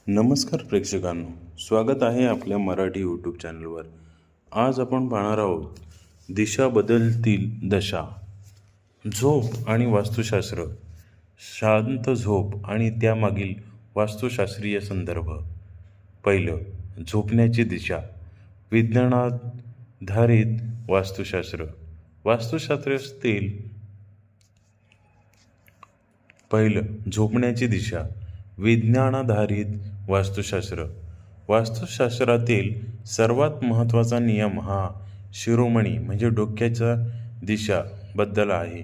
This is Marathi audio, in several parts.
नमस्कार प्रेक्षकांनो, स्वागत आहे आपल्या मराठी यूट्यूब चॅनलवर. आज आपण पाहणार आहोत दिशा बदलतील दशा. झोप आणि वास्तुशास्त्र. शांत झोप आणि त्यामागील वास्तुशास्त्रीय संदर्भ. पहिलं, झोपण्याची दिशा. विज्ञानाधारित वास्तुशास्त्र. वास्तुशास्त्रातील पहिलं, झोपण्याची दिशा. विज्ञानाधारित वास्तुशास्त्र. वास्तुशास्त्रातील सर्वात महत्त्वाचा नियम हा शिरोमणी म्हणजे डोक्याच्या दिशा बद्दल आहे.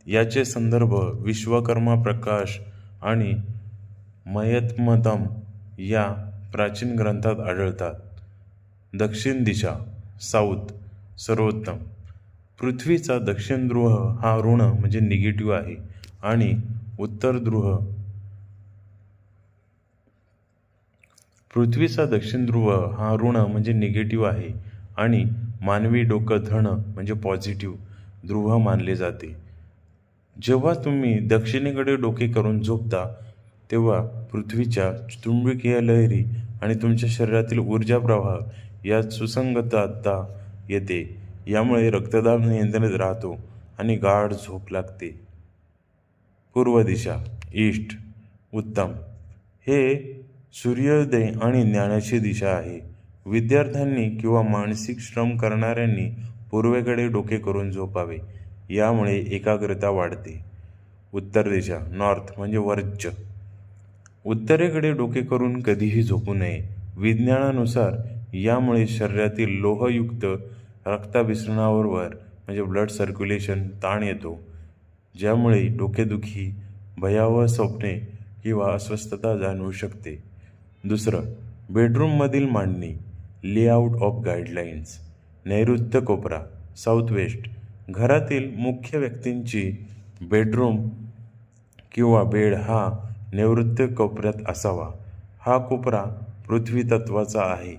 याचे संदर्भ विश्वकर्मा प्रकाश आणि मयत्मदम या प्राचीन ग्रंथात आढळतात. दक्षिण दिशा, साऊथ, सर्वोत्तम. पृथ्वीचा दक्षिण ध्रुव हा ऋण म्हणजे निगेटिव्ह आहे आणि उत्तर ध्रुव पृथ्वीचा दक्षिण ध्रुव हा ऋण म्हणजे निगेटिव्ह आहे आणि मानवी डोकं धन म्हणजे पॉझिटिव्ह ध्रुव मानले जाते. जेव्हा तुम्ही दक्षिणेकडे डोके करून झोपता तेव्हा पृथ्वीच्या चुंबकीय लहरी आणि तुमच्या शरीरातील ऊर्जा प्रवाह यात सुसंगतता येते. यामुळे रक्तदाब नियंत्रित राहतो आणि गाढ झोप लागते. पूर्व दिशा, ईस्ट, उत्तम. हे सूर्योदय आणि ज्ञानाची दिशा आहे. विद्यार्थ्यांनी किंवा मानसिक श्रम करणाऱ्यांनी पूर्वेकडे डोके करून झोपावे. यामुळे एकाग्रता वाढते. उत्तर दिशा, नॉर्थ म्हणजे वर्ज्य. उत्तरेकडे डोके करून कधीही झोपू नये. विज्ञानानुसार यामुळे शरीरातील लोहयुक्त रक्ताभिसरणावर म्हणजे ब्लड सर्क्युलेशन ताण येतो, ज्यामुळे डोकेदुखी, भयावह स्वप्ने किंवा अस्वस्थता जाणवू शकते. दुसरं, बेडरूममधील मांडणी. Layout of guidelines. नैऋत्य कोपरा, साऊथ वेस्ट. घरातील मुख्य व्यक्तींची बेडरूम किंवा बेड हा नैऋत्य कोपऱ्यात असावा. हा कोपरा पृथ्वी तत्वाचा आहे,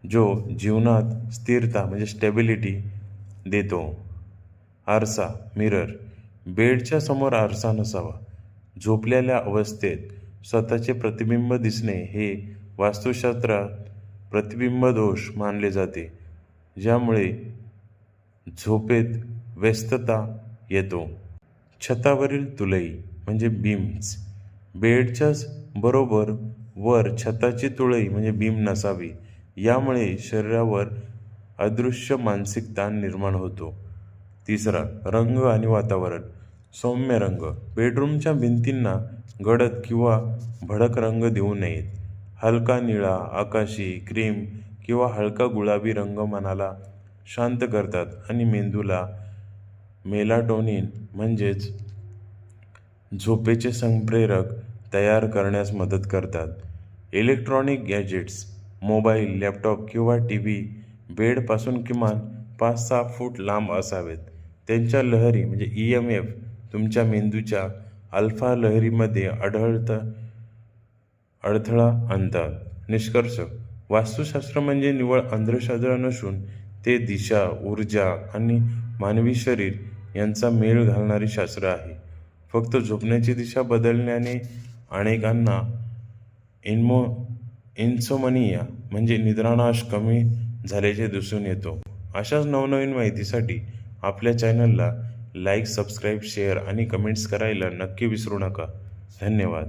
जो जीवनात स्थिरता म्हणजे स्टेबिलिटी देतो. आरसा, मिरर. बेडच्या समोर आरसा नसावा. झोपलेल्या अवस्थेत स्वतःचे प्रतिबिंब दिसणे हे वास्तुशास्त्रात प्रतिबिंब दोष मानले जाते, ज्यामुळे झोपेत व्यस्तता येतो. छतावरील तुळई म्हणजे बीम्स. बेडच्याच बरोबर वर छताची तुळई म्हणजे बीम नसावी. यामुळे शरीरावर अदृश्य मानसिक ताण निर्माण होतो. तिसरा, रंग आणि वातावरण. सौम्य रंग. बेडरूमच्या भिंतींना गडद किंवा भडक रंग देऊ नयेत. हलका निळा, आकाशी, क्रीम किंवा हलका गुलाबी रंग मनाला शांत करतात आणि मेंदूला मेलाटोनिन म्हणजेच झोपेचे संप्रेरक तयार करण्यास मदत करतात. Electronic gadgets. मोबाईल, लॅपटॉप किंवा टीव्ही बेडपासून किमान 5-6 फूट लांब असावेत. त्यांच्या लहरी म्हणजे EMF तुमच्या मेंदूच्या अल्फा लहरीमध्ये अडथळा आणतात. निष्कर्ष. वास्तुशास्त्र म्हणजे निव्वळ अंधश्रद्धा नसून ते दिशा, ऊर्जा आणि मानवी शरीर यांचा मेळ घालणारे शास्त्र आहे. फक्त झोपण्याची दिशा बदलण्याने अनेकांना इन्सोमनिया म्हणजे निद्रानाश कमी झाल्याचे दिसून येतो. अशाच नवनवीन माहितीसाठी आपल्या चॅनलला लाईक, सबस्क्राईब, शेअर आणि कमेंट्स करायला नक्की विसरू नका. धन्यवाद.